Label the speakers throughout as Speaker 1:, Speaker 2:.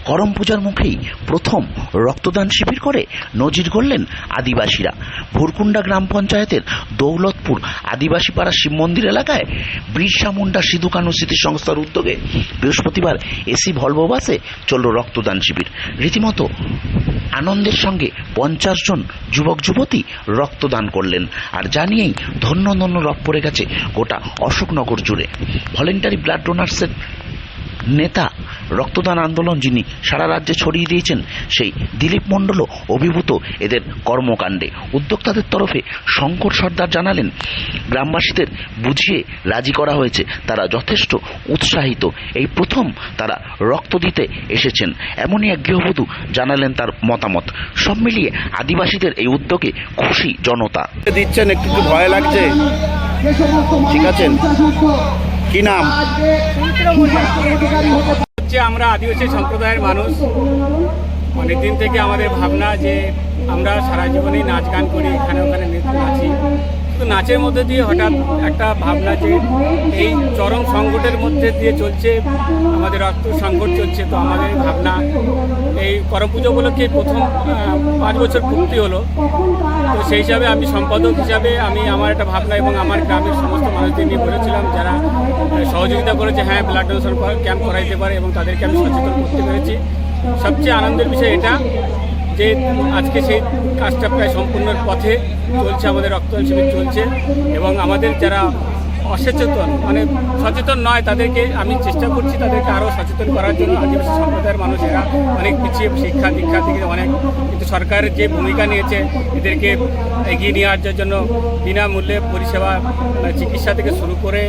Speaker 1: করম পূজার মুখেই প্রথম রক্তদান শিবির করে নজির গড়লেন আদিবাসীরা। ভুরকুন্ডা গ্রাম পঞ্চায়েতের দৌলতপুর আদিবাসী পাড়া শিব মন্দির এলাকায় বিরসা মুন্ডা সিধু কানু স্মৃতি সংস্থার উদ্যোগে বৃহস্পতিবার এসি ভলভো বাসে চলল রক্তদান শিবির। রীতিমতো আনন্দের সঙ্গে 50 জন যুবক যুবতী রক্তদান করলেন, আর জানিয়েই ধন্য ধন্য রব পড়ে গেছে গোটা অশোকনগর জুড়ে। ভলেন্টারি ব্লাড ডোনার্সের নেতা, রক্তদান আন্দোলন যিনি সারা রাজ্যে ছড়িয়ে দিয়েছেন, সেই দিলীপ মণ্ডলও অভিভূত এদের কর্মকাণ্ডে। উদ্যোক্তাদের তরফে শঙ্কর সর্দার জানালেন, গ্রামবাসীদের বুঝিয়ে রাজি করা হয়েছে, তারা যথেষ্ট উৎসাহিত। এই প্রথম তারা রক্ত দিতে এসেছেন, এমনই এক গৃহবধূ জানালেন তার মতামত। সব মিলিয়ে আদিবাসীদের এই উদ্যোগে খুশি জনতা।
Speaker 2: দিচ্ছেন, একটু ভয় লাগছে, ঠিক আছেন? কি নাম?
Speaker 3: আমরা আদিবাসী সম্প্রদায়ের মানুষ, অনেকদিন থেকে আমাদের ভাবনা যে আমরা সারা জীবনেই নাচ গান করি, এখানে ওখানে নাচি, তো নাচের মধ্যে দিয়ে হঠাৎ একটা ভাবনা যে এই চরম সংকটের মধ্যে দিয়ে চলছে, আমাদের রক্ত সংকট চলছে, তো আমাদের ভাবনা এই করম পুজো উপলক্ষে প্রথম 5 বছর পূর্তি হলো। তো সেই হিসাবে আমি সম্পাদক হিসাবে আমি আমার একটা ভাবনা এবং আমার গ্রামের সমস্ত মানুষদের নিয়ে বলেছিলাম, যারা সহযোগিতা করেছে, হ্যাঁ ব্লাড ডোনেশন ক্যাম্প করা যেতে পারে, এবং তাদেরকে আমি সচেতন করতে পেরেছি। সবচেয়ে আনন্দের বিষয় এটা যে আজকে সেই কাজটা প্রায় সম্পূর্ণের পথে চলছে, আমাদের রক্তদান শিবির চলছে, এবং আমাদের যারা অসচেতন মানে সচেতন নয় তাদেরকে আমি চেষ্টা করছি তাদেরকে আরও সচেতন করার জন্য। আদিবাসী সম্প্রদায়ের মানুষেরা অনেক পিছিয়ে, শিক্ষা দীক্ষা থেকে অনেক, কিন্তু সরকারের যে ভূমিকা নিয়েছে এদেরকে এগিয়ে নিয়ে আসার জন্য বিনামূল্যে পরিষেবা, চিকিৎসা থেকে শুরু করে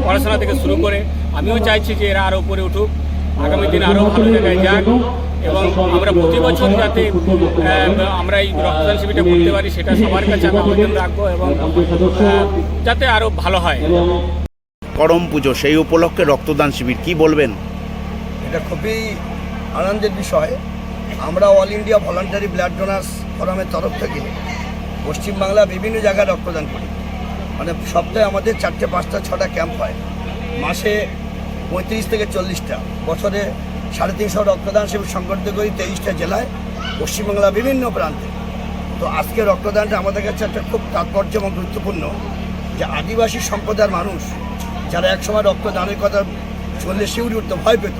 Speaker 3: পড়াশোনা থেকে শুরু করে, আমিও চাইছি যে এরা আরও উপরে উঠুক, আগামী দিন আরও ভালো জায়গায় যাক, এবং আমরা প্রতি বছর যাতে আমরা এই রক্তদান শিবিরটা করতে পারি সেটা সবার কাছে আমি আবেদন রাখবো, এবং যাতে আরও ভালো হয়।
Speaker 2: করম পুজো, সেই উপলক্ষে রক্তদান শিবির, কি বলবেন?
Speaker 4: এটা খুবই আনন্দের বিষয়। আমরা all India voluntary blood donors ফোরামের তরফ থেকে পশ্চিমবাংলা বিভিন্ন জায়গায় রক্তদান করি। মানে সপ্তাহে আমাদের 4টে 5টা 6টা ক্যাম্প হয়, মাসে 35 থেকে 40টা, বছরে 350 রক্তদান শিবির সংগঠিত করি 23টা জেলায়, পশ্চিমবাংলা বিভিন্ন প্রান্তে। তো আজকে রক্তদানটা আমাদের কাছে একটা খুব তাৎপর্য এবং গুরুত্বপূর্ণ, যে আদিবাসী সম্প্রদায়ের মানুষ যারা একসময় রক্তদানের কথা চললে শিউরে উঠতে ভয় পেত,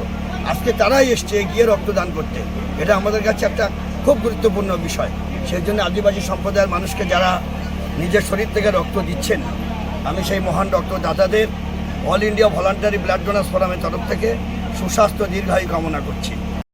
Speaker 4: আজকে তারাই এসছে এগিয়ে রক্তদান করতে। এটা আমাদের কাছে একটা খুব গুরুত্বপূর্ণ বিষয়। সেই জন্য আদিবাসী সম্প্রদায়ের মানুষকে যারা নিজের শরীর থেকে রক্ত দিচ্ছেন, আমি সেই মহান রক্তদাতাদের all India voluntary blood donors ফোরামের তরফ থেকে সুস্বাস্থ্য দীর্ঘায়ু কামনা করছি।